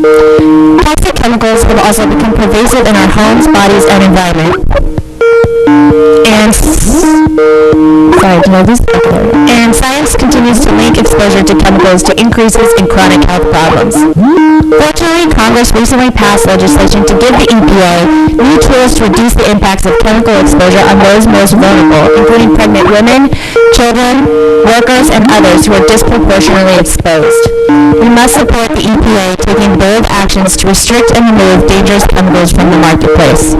Toxic chemicals have also become pervasive in our homes, bodies, and environment. And science continues to link exposure to chemicals to increases in chronic health problems. Fortunately, Congress recently passed legislation to give the EPA new tools to reduce the impacts of chemical exposure on those most vulnerable, including pregnant women, children, workers, and others who are disproportionately exposed. We must support the EPA taking bold actions to restrict and remove dangerous chemicals from the marketplace.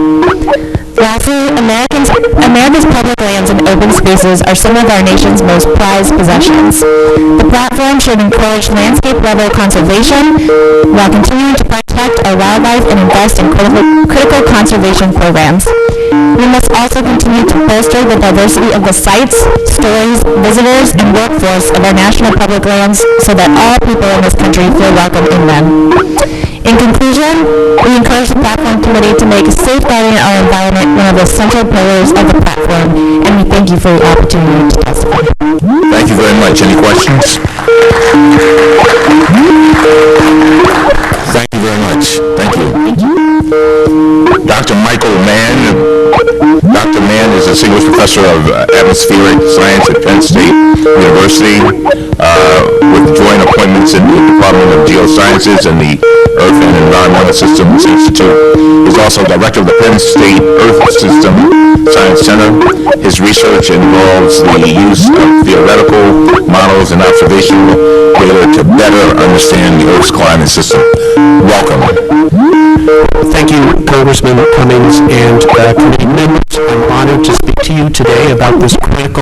Lastly, America's public lands and open spaces are some of our nation's most prized possessions. The platform should encourage landscape-level conservation while continuing to protect our wildlife and invest in critical conservation programs. We must also continue to bolster the diversity of the sites, stories, visitors, and workforce of our national public lands so that all people in this country feel welcome in them. In conclusion, we encourage the Platform Committee to make safeguarding our environment one of the central pillars of the platform, and we thank you for the opportunity to testify. Thank you very much. Any questions? Thank you very much. Thank you. Dr. Michael Mann. Dr. Mann is a distinguished professor of atmospheric science at Penn State University with joint appointments in the Department of Geosciences and the Earth and Environmental Systems Institute. He's also director of the Penn State Earth System Science Center. His research involves the use of theoretical models and observational data to better understand the Earth's climate system. Welcome. Thank you, Congressman Cummings and committee members. I'm honored to speak to you today about this critical